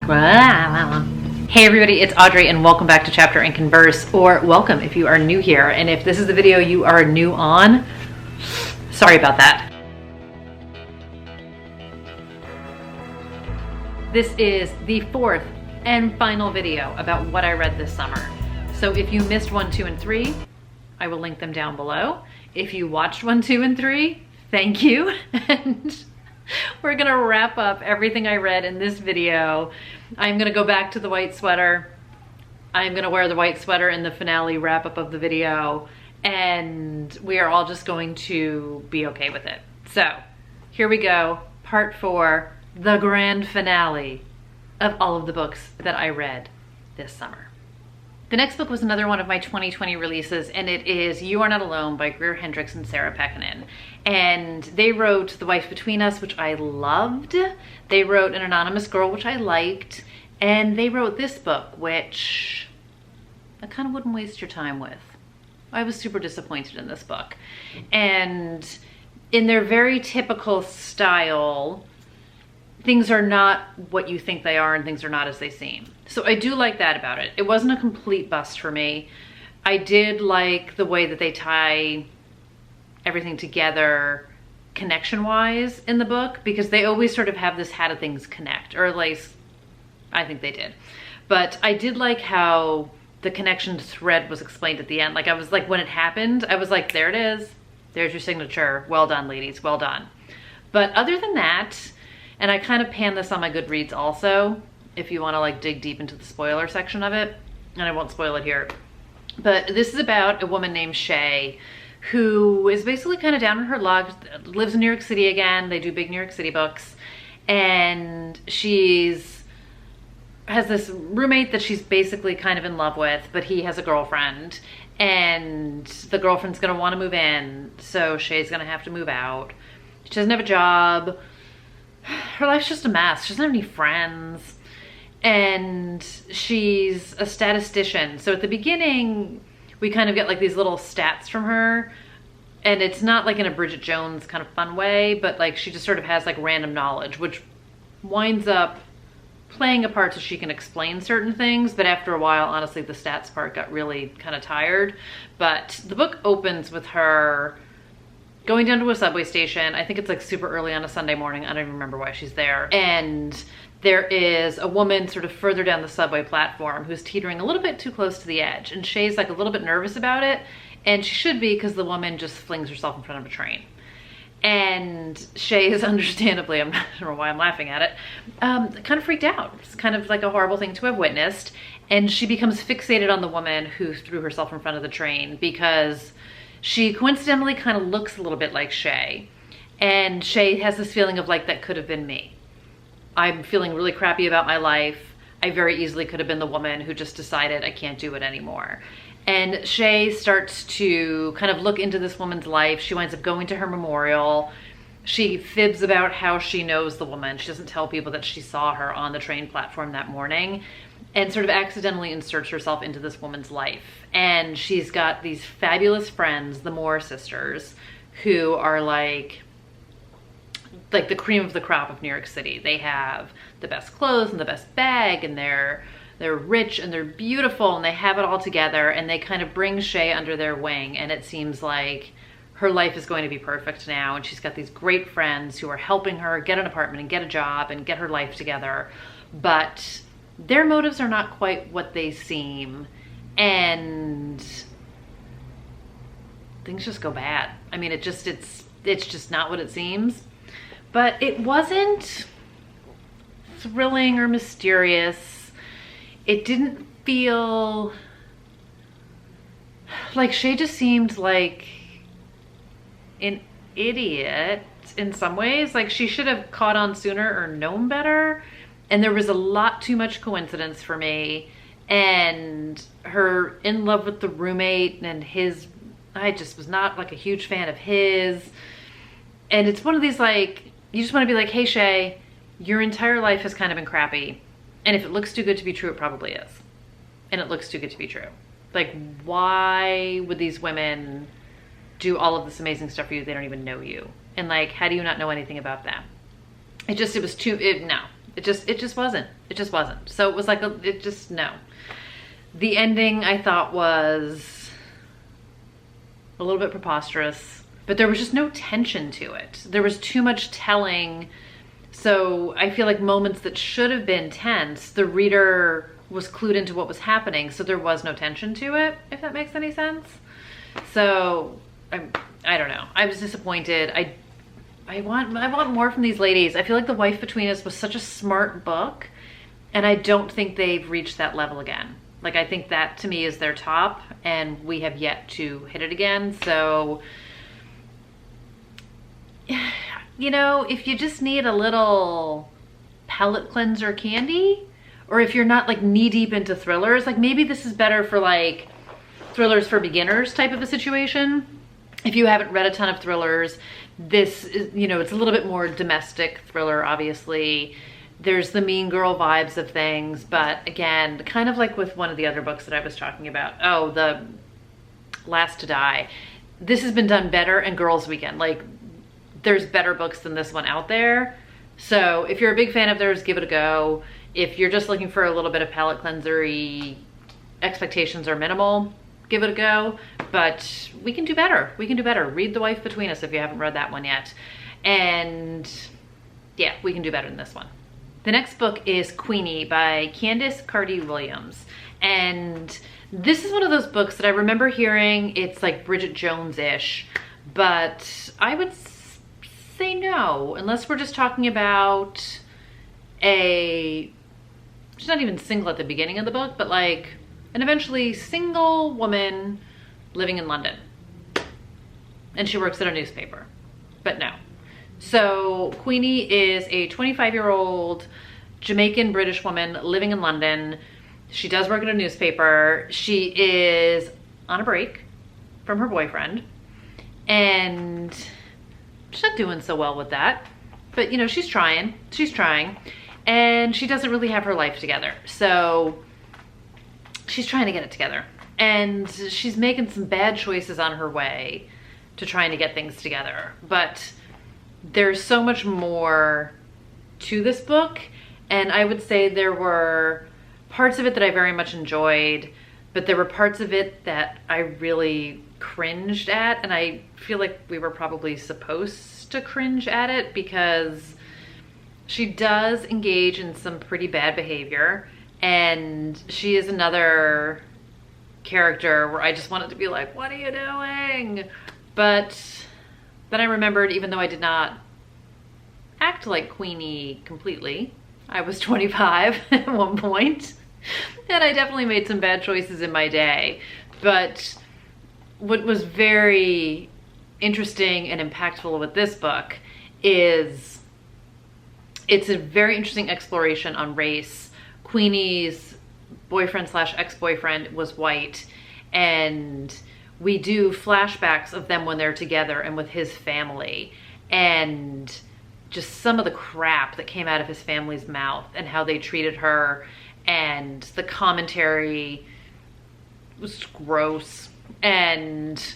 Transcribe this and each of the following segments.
Hey everybody, it's Audrey and welcome back to Chapter and Converse, or welcome if you are new here. And if this is the video you are new on, sorry about that. This is the fourth and final video about what I read this summer. So if you missed 1, 2, and 3, I will link them down below. If you watched 1, 2, and 3, thank you. And we're gonna wrap up everything I read in this video. I'm gonna go back to the white sweater. I'm gonna wear the white sweater in the finale wrap up of the video, and we are all just going to be okay with it. So here we go, part 4, the grand finale of all of the books that I read this summer. The next book was another one of my 2020 releases, and it is You Are Not Alone by Greer Hendricks and Sarah Pekkanen. And they wrote The Wife Between Us, which I loved. They wrote An Anonymous Girl, which I liked. And they wrote this book, which I kind of wouldn't waste your time with. I was super disappointed in this book. And in their very typical style, things are not what you think they are and things are not as they seem. So I do like that about it. It wasn't a complete bust for me. I did like the way that they tie everything together connection-wise in the book, because they always sort of have this how do things connect, or at least I think they did. But I did like how the connection thread was explained at the end. Like I was like, when it happened, I was like, there it is. There's your signature. Well done, ladies. Well done. But other than that, and I kind of panned this on my Goodreads also, if you want to like dig deep into the spoiler section of it, and I won't spoil it here. But this is about a woman named Shay who is basically kind of down on her luck, lives in New York City again. They do big New York City books. And has this roommate that she's basically kind of in love with, but he has a girlfriend. And the girlfriend's going to want to move in, so Shay's going to have to move out. She doesn't have a job. Her life's just a mess. She doesn't have any friends. And she's a statistician. So at the beginning, we kind of get like these little stats from her. And it's not like in a Bridget Jones kind of fun way, but like she just sort of has like random knowledge, which winds up playing a part so she can explain certain things. But after a while, honestly, the stats part got really kind of tired. But the book opens with her going down to a subway station. I think it's like super early on a Sunday morning. I don't even remember why she's there. And there is a woman sort of further down the subway platform who's teetering a little bit too close to the edge. And Shay's like a little bit nervous about it. And she should be, because the woman just flings herself in front of a train. And Shay is understandably, I don't know why I'm laughing at it, kind of freaked out. It's kind of like a horrible thing to have witnessed. And she becomes fixated on the woman who threw herself in front of the train, because she coincidentally kind of looks a little bit like Shay. And Shay has this feeling of like, that could have been me. I'm feeling really crappy about my life. I very easily could have been the woman who just decided I can't do it anymore. And Shay starts to kind of look into this woman's life. She winds up going to her memorial. She fibs about how she knows the woman. She doesn't tell people that she saw her on the train platform that morning, and sort of accidentally inserts herself into this woman's life. And she's got these fabulous friends, the Moore sisters, who are like the cream of the crop of New York City. They have the best clothes and the best bag, and they're rich and they're beautiful, and they have it all together, and they kind of bring Shay under their wing. And it seems like her life is going to be perfect now, and she's got these great friends who are helping her get an apartment and get a job and get her life together. But their motives are not quite what they seem, and things just go bad. I mean, it's just not what it seems. But it wasn't thrilling or mysterious. It didn't feel like Shay just seemed like an idiot in some ways. Like she should have caught on sooner or known better. And there was a lot too much coincidence for me. And her in love with the roommate and I just was not like a huge fan of his. And it's one of these like, you just want to be like, hey Shay, your entire life has kind of been crappy. And if it looks too good to be true, it probably is. And it looks too good to be true. Like, why would these women do all of this amazing stuff for you? They don't even know you. And like, how do you not know anything about them? It was too, It just wasn't. It just wasn't. So it was like, no. The ending I thought was a little bit preposterous, but there was just no tension to it. There was too much telling. So I feel like moments that should have been tense, the reader was clued into what was happening, so there was no tension to it, if that makes any sense. So I don't know. I was disappointed. I want more from these ladies. I feel like The Wife Between Us was such a smart book, and I don't think they've reached that level again. Like, I think that to me is their top, and we have yet to hit it again. So, you know, if you just need a little palate cleanser candy, or if you're not like knee deep into thrillers, like maybe this is better for like thrillers for beginners type of a situation. If you haven't read a ton of thrillers, this is, you know, it's a little bit more domestic thriller, obviously. There's the mean girl vibes of things, but again, kind of like with one of the other books that I was talking about. Oh, The Last to Die. This has been done better in Girls Weekend. Like, there's better books than this one out there. So if you're a big fan of theirs, give it a go. If you're just looking for a little bit of palate cleanser-y, expectations are minimal, give it a go. But we can do better. We can do better. Read The Wife Between Us if you haven't read that one yet. And yeah, we can do better than this one. The next book is Queenie by Candice Carty-Williams. And this is one of those books that I remember hearing, it's like Bridget Jones-ish, but I would say no, unless we're just talking about she's not even single at the beginning of the book, but like an eventually single woman living in London. And she works at a newspaper, but no. So Queenie is a 25-year-old Jamaican British woman living in London. She does work at a newspaper. She is on a break from her boyfriend, and she's not doing so well with that. But you know, she's trying, and she doesn't really have her life together. So she's trying to get it together, and she's making some bad choices on her way to trying to get things together. But there's so much more to this book, and I would say there were parts of it that I very much enjoyed, but there were parts of it that I really cringed at, and I feel like we were probably supposed to cringe at it because she does engage in some pretty bad behavior, and she is another character where I just wanted to be like, what are you doing? But then I remembered, even though I did not act like Queenie completely, I was 25 at one point, and I definitely made some bad choices in my day. But what was very interesting and impactful with this book is it's a very interesting exploration on race. Queenie's boyfriend slash ex-boyfriend was white, and we do flashbacks of them when they're together and with his family, and just some of the crap that came out of his family's mouth and how they treated her, and the commentary was gross, and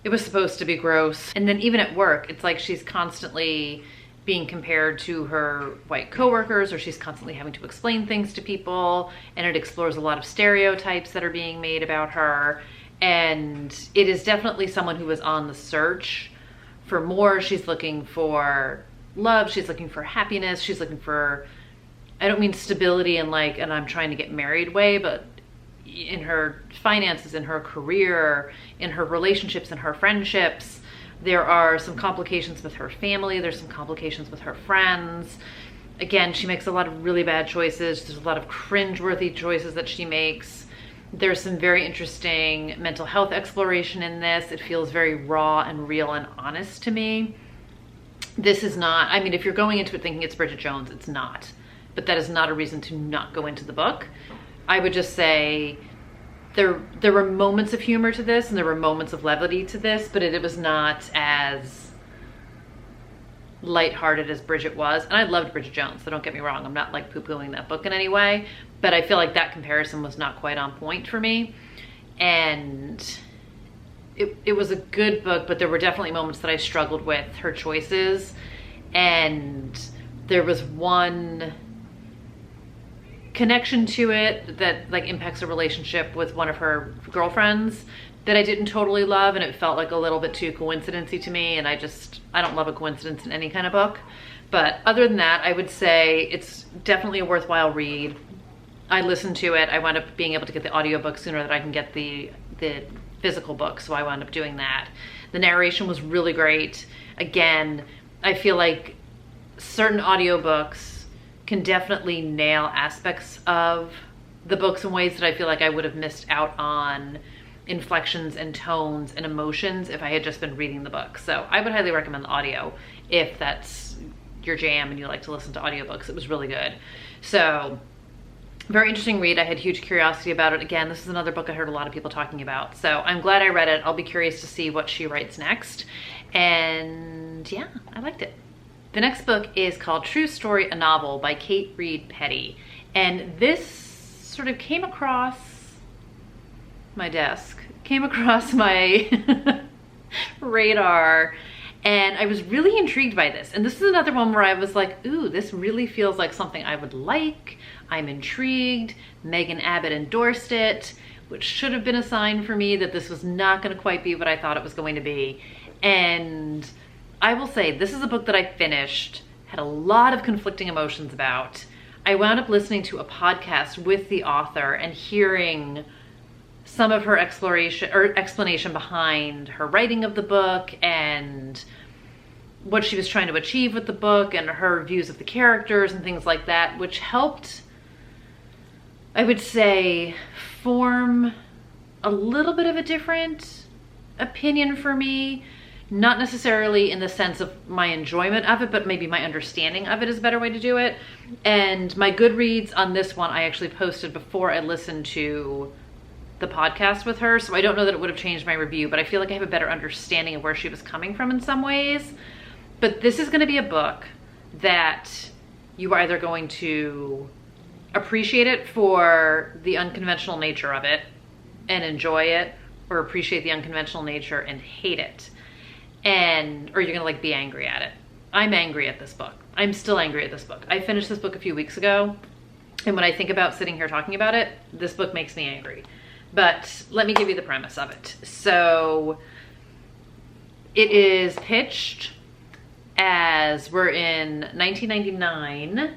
it was supposed to be gross. And then even at work, it's like she's constantly being compared to her white coworkers, or she's constantly having to explain things to people, and it explores a lot of stereotypes that are being made about her. And it is definitely someone who is on the search for more. She's looking for love, she's looking for happiness, she's looking for, I don't mean stability in like, and I'm trying to get married way, but in her finances, in her career, in her relationships, in her friendships. There are some complications with her family, there's some complications with her friends. Again, she makes a lot of really bad choices. There's a lot of cringeworthy choices that she makes. There's some very interesting mental health exploration in this. It feels very raw and real and honest to me. This is not, I mean, if you're going into it thinking it's Bridget Jones, it's not. But that is not a reason to not go into the book. I would just say there were moments of humor to this, and there were moments of levity to this, but it was not as lighthearted as Bridget was. And I loved Bridget Jones, so don't get me wrong. I'm not like poo-pooing that book in any way, but I feel like that comparison was not quite on point for me. And it was a good book, but there were definitely moments that I struggled with her choices. And there was one connection to it that like impacts a relationship with one of her girlfriends that I didn't totally love, and it felt like a little bit too coincidency to me, and I don't love a coincidence in any kind of book. But other than that, I would say it's definitely a worthwhile read. I listened to it. I wound up being able to get the audiobook sooner than I can get the physical book, so I wound up doing that. The narration was really great. Again, I feel like certain audiobooks can definitely nail aspects of the books in ways that I feel like I would have missed out on inflections and tones and emotions if I had just been reading the book. So I would highly recommend the audio if that's your jam and you like to listen to audiobooks. It was really good. So very interesting read. I had huge curiosity about it. Again, this is another book I heard a lot of people talking about. So I'm glad I read it. I'll be curious to see what she writes next. And yeah, I liked it. The next book is called True Story, a Novel by Kate Reed Petty. And this sort of came across my desk, came across my radar, and I was really intrigued by this. And this is another one where I was like, ooh, this really feels like something I would like. I'm intrigued. Megan Abbott endorsed it, which should have been a sign for me that this was not going to quite be what I thought it was going to be. And I will say, this is a book that I finished, had a lot of conflicting emotions about. I wound up listening to a podcast with the author and hearing some of her explanation behind her writing of the book and what she was trying to achieve with the book and her views of the characters and things like that, which helped, I would say, form a little bit of a different opinion for me. Not necessarily in the sense of my enjoyment of it, but maybe my understanding of it is a better way to do it. And my Goodreads on this one, I actually posted before I listened to the podcast with her. So I don't know that it would have changed my review, but I feel like I have a better understanding of where she was coming from in some ways. But this is going to be a book that you are either going to appreciate it for the unconventional nature of it and enjoy it, or appreciate the unconventional nature and hate it. Or you're gonna like be angry at it. I'm angry at this book. I'm still angry at this book. I finished this book a few weeks ago, and when I think about sitting here talking about it, this book makes me angry. But let me give you the premise of it. So it is pitched as we're in 1999,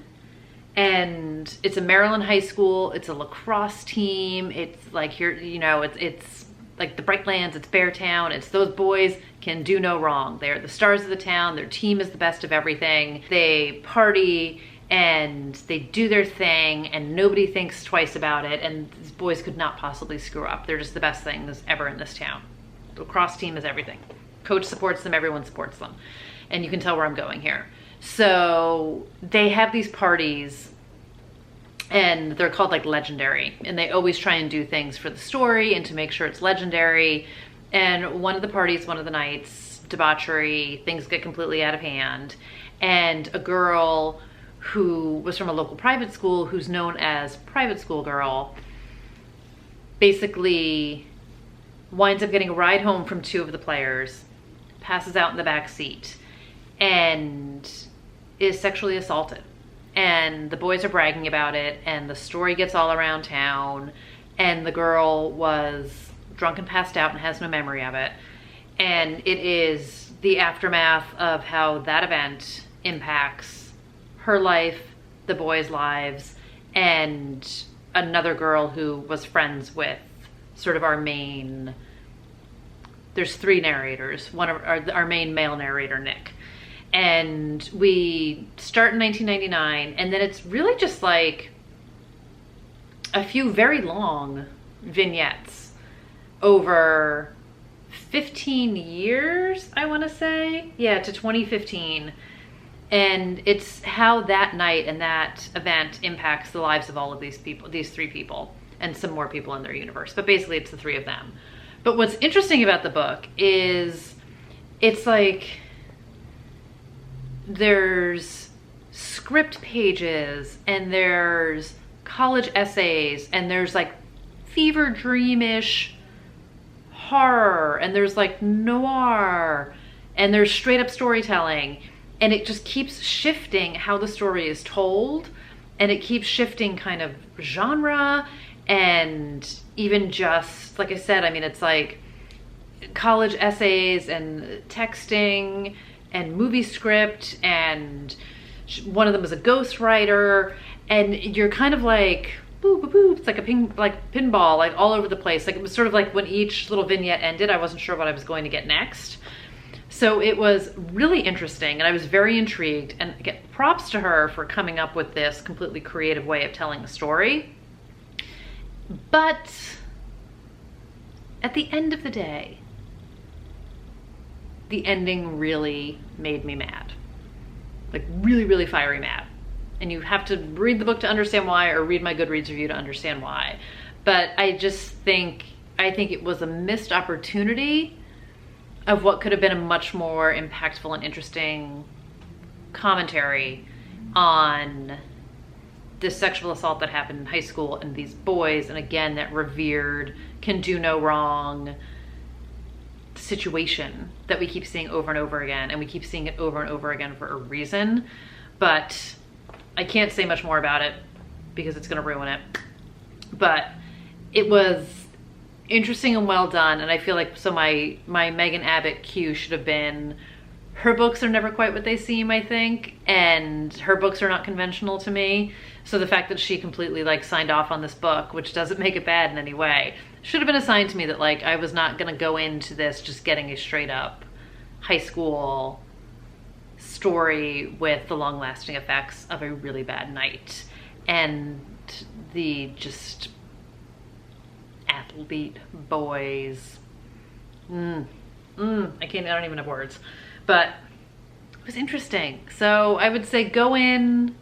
and it's a Maryland high school. It's a lacrosse team. It's like here, it's like the Brightlands, it's Beartown. It's those boys can do no wrong. They're the stars of the town. Their team is the best of everything. They party and they do their thing and nobody thinks twice about it. And these boys could not possibly screw up. They're just the best things ever in this town. The lacrosse team is everything. Coach supports them, everyone supports them. And you can tell where I'm going here. So they have these parties, and they're called like legendary, and they always try and do things for the story and to make sure it's legendary. And one of the parties, one of the nights, debauchery, things get completely out of hand, and a girl who was from a local private school, who's known as Private School Girl, basically winds up getting a ride home from two of the players, passes out in the back seat, and is sexually assaulted. And the boys are bragging about it, and the story gets all around town, and the girl was drunk and passed out and has no memory of it. And it is the aftermath of how that event impacts her life, the boys' lives, and another girl who was friends with sort of our main, there's three narrators, one of our main male narrator, Nick. And we start in 1999, and then it's really just like a few very long vignettes over 15 years, I want to say. Yeah, to 2015. And it's how that night and that event impacts the lives of all of these people, these three people, and some more people in their universe. But basically it's the three of them. But what's interesting about the book is it's like there's script pages and there's college essays and there's like fever dreamish horror and there's like noir and there's straight up storytelling. And it just keeps shifting how the story is told, and it keeps shifting kind of genre, and even just, like I said, I mean, it's like college essays and texting and movie script, and one of them is a ghostwriter, and you're kind of like, boo, boo, boo. It's like a pinball, like all over the place. Like it was sort of like when each little vignette ended, I wasn't sure what I was going to get next. So it was really interesting, and I was very intrigued, and again, props to her for coming up with this completely creative way of telling the story. But at the end of the day, the ending really made me mad. Like really, really fiery mad. And you have to read the book to understand why, or read my Goodreads review to understand why. But I think it was a missed opportunity of what could have been a much more impactful and interesting commentary on this sexual assault that happened in high school and these boys, and again, that revered, can do no wrong situation that we keep seeing over and over again, and we keep seeing it over and over again for a reason. But I can't say much more about it because it's going to ruin it. But it was interesting and well done, and I feel like, so my Megan Abbott cue should have been, her books are never quite what they seem, I think, and her books are not conventional to me. So the fact that she completely like signed off on this book, which doesn't make it bad in any way, should have been a sign to me that like I was not gonna go into this just getting a straight up high school story with the long lasting effects of a really bad night and the just athlete boys. I don't even have words, but it was interesting. So I would say go in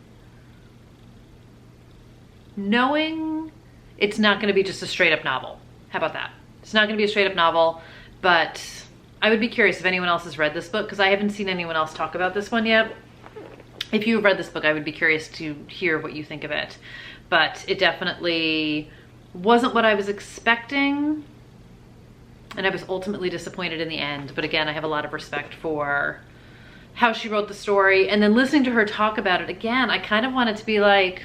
knowing it's not going to be just a straight up novel. How about that? It's not going to be a straight up novel, but I would be curious if anyone else has read this book, because I haven't seen anyone else talk about this one yet. If you've read this book, I would be curious to hear what you think of it. But it definitely wasn't what I was expecting, and I was ultimately disappointed in the end. But again, I have a lot of respect for how she wrote the story, and then listening to her talk about it again, I kind of wanted to be like,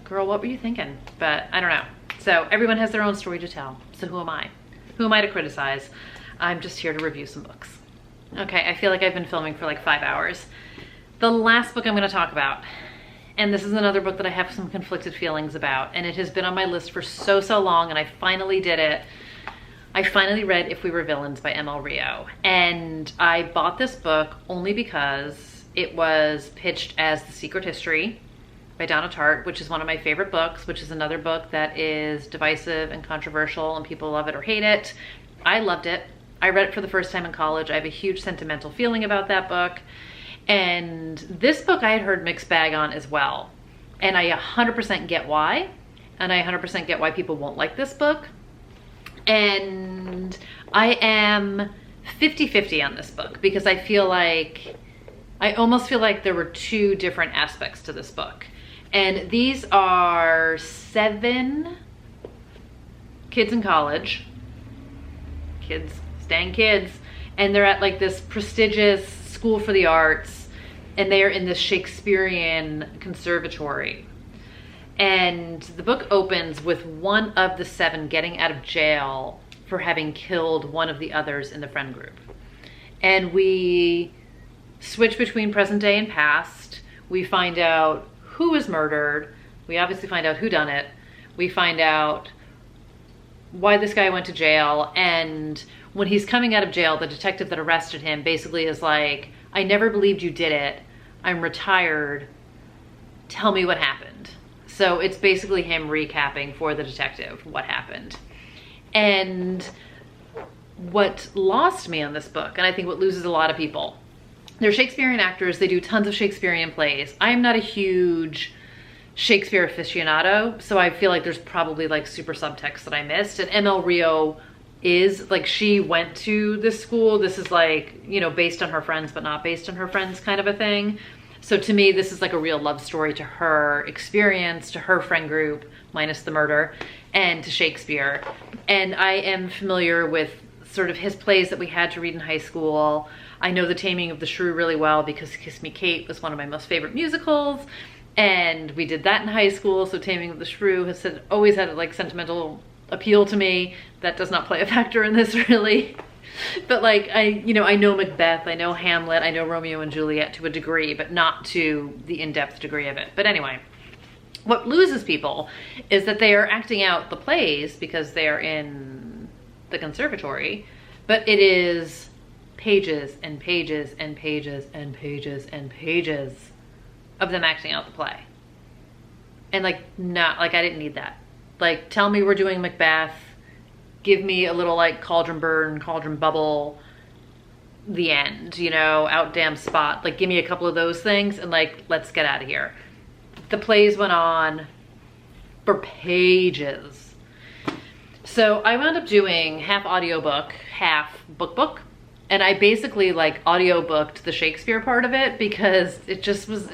girl, what were you thinking? But I don't know. So everyone has their own story to tell. So who am I? Who am I to criticize? I'm just here to review some books. Okay, I feel like I've been filming for like 5 hours. The last book I'm going to talk about, and this is another book that I have some conflicted feelings about, and it has been on my list for so long, and I finally did it. I finally read If We Were Villains by M.L. Rio, and I bought this book only because it was pitched as The Secret History by Donna Tartt, which is one of my favorite books, which is another book that is divisive and controversial, and people love it or hate it. I loved it. I read it for the first time in college. I have a huge sentimental feeling about that book. And this book I had heard mixed bag on as well. And I 100% get why. And I 100% get why people won't like this book. And I am 50-50 on this book, because I almost feel like there were two different aspects to this book. And these are 7 kids in college, staying kids, and they're at like this prestigious school for the arts, and they are in this Shakespearean conservatory. And the book opens with one of the 7 getting out of jail for having killed one of the others in the friend group. And we switch between present day and past. We find out who was murdered. We obviously find out who done it. We find out why this guy went to jail. And when he's coming out of jail, the detective that arrested him basically is like, I never believed you did it. I'm retired. Tell me what happened. So it's basically him recapping for the detective what happened. And what lost me on this book, and I think what loses a lot of people, they're Shakespearean actors. They do tons of Shakespearean plays. I am not a huge Shakespeare aficionado, so I feel like there's probably like super subtext that I missed. And M.L. Rio is like, she went to this school. This is like, you know, based on her friends, but not based on her friends kind of a thing. So to me, this is like a real love story to her experience, to her friend group, minus the murder, and to Shakespeare. And I am familiar with sort of his plays that we had to read in high school. I know The Taming of the Shrew really well because Kiss Me Kate was one of my most favorite musicals, and we did that in high school. So Taming of the Shrew has always had like sentimental appeal to me. That does not play a factor in this really. But like, I know Macbeth, I know Hamlet, I know Romeo and Juliet to a degree, but not to the in-depth degree of it. But anyway, what loses people is that they are acting out the plays because they are in the conservatory, but it is pages and pages and pages and pages and pages of them acting out the play. And like, not like, I didn't need that. Like, tell me we're doing Macbeth, give me a little like cauldron burn, cauldron bubble, the end, you know, out damn spot. Like, give me a couple of those things and like, let's get out of here. The plays went on for pages. So I wound up doing half audiobook, half book. And I basically like audiobooked the Shakespeare part of it because it just was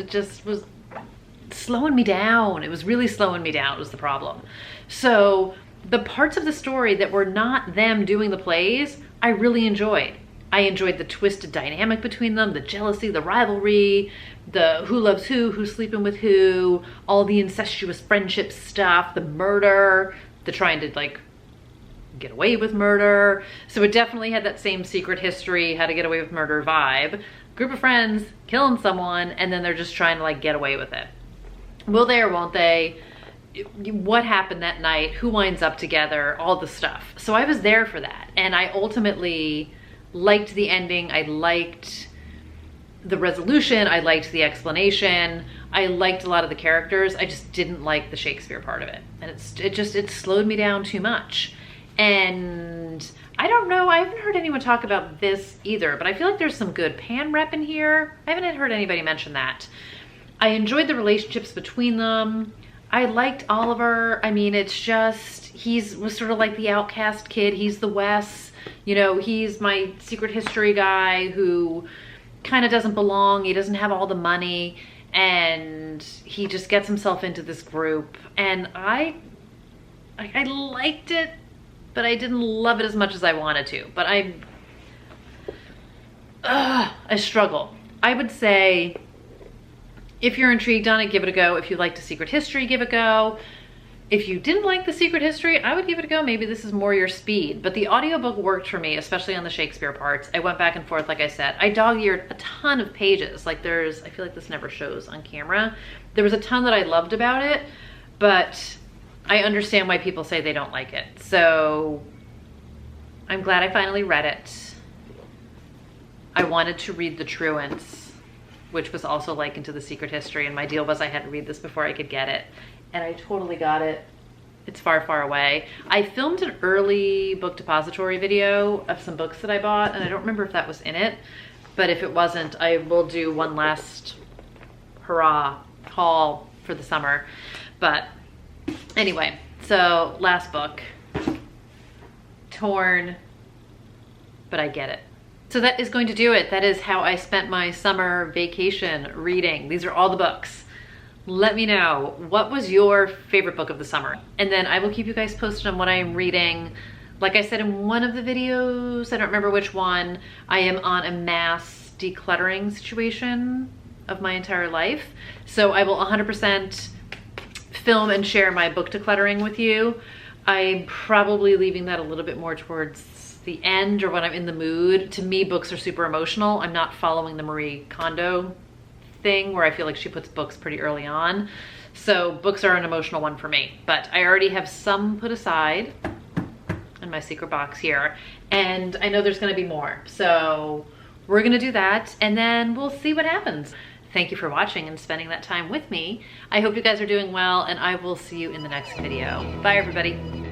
slowing me down. It was really slowing me down was the problem. So the parts of the story that were not them doing the plays, I really enjoyed. I enjoyed the twisted dynamic between them, the jealousy, the rivalry, the who loves who, who's sleeping with who, all the incestuous friendship stuff, the murder, the trying to like get away with murder. So it definitely had that same Secret History, how to get away with murder vibe. Group of friends killing someone and then they're just trying to like get away with it. Will they or won't they? What happened that night? Who winds up together? All the stuff. So I was there for that. And I ultimately liked the ending. I liked the resolution. I liked the explanation. I liked a lot of the characters. I just didn't like the Shakespeare part of it. And it slowed me down too much. And I don't know, I haven't heard anyone talk about this either, but I feel like there's some good pan rep in here. I haven't heard anybody mention that. I enjoyed the relationships between them. I liked Oliver. I mean, it's just, was sort of like the outcast kid. He's the Wes, you know, he's my Secret History guy who kind of doesn't belong. He doesn't have all the money and he just gets himself into this group. And I liked it, but I didn't love it as much as I wanted to. But I struggle. I would say if you're intrigued on it, give it a go. If you liked The Secret History, give it a go. If you didn't like The Secret History, I would give it a go. Maybe this is more your speed. But the audiobook worked for me, especially on the Shakespeare parts. I went back and forth, like I said. I dog-eared a ton of pages. Like I feel like this never shows on camera. There was a ton that I loved about it, but I understand why people say they don't like it. So I'm glad I finally read it. I wanted to read The Truants, which was also likened to The Secret History, and my deal was I had to read this before I could get it. And I totally got it. It's far, far away. I filmed an early book depository video of some books that I bought, and I don't remember if that was in it, but if it wasn't, I will do one last hurrah haul for the summer. But anyway, so last book, torn, but I get it. So that is going to do it. That is how I spent my summer vacation reading. These are all the books. Let me know, what was your favorite book of the summer? And then I will keep you guys posted on what I am reading. Like I said in one of the videos, I don't remember which one, I am on a mass decluttering situation of my entire life. So I will 100% film and share my book decluttering with you. I'm probably leaving that a little bit more towards the end or when I'm in the mood. To me, books are super emotional. I'm not following the Marie Kondo thing where I feel like she puts books pretty early on. So books are an emotional one for me, but I already have some put aside in my secret box here. And I know there's gonna be more. So we're gonna do that and then we'll see what happens. Thank you for watching and spending that time with me. I hope you guys are doing well and I will see you in the next video. Bye everybody.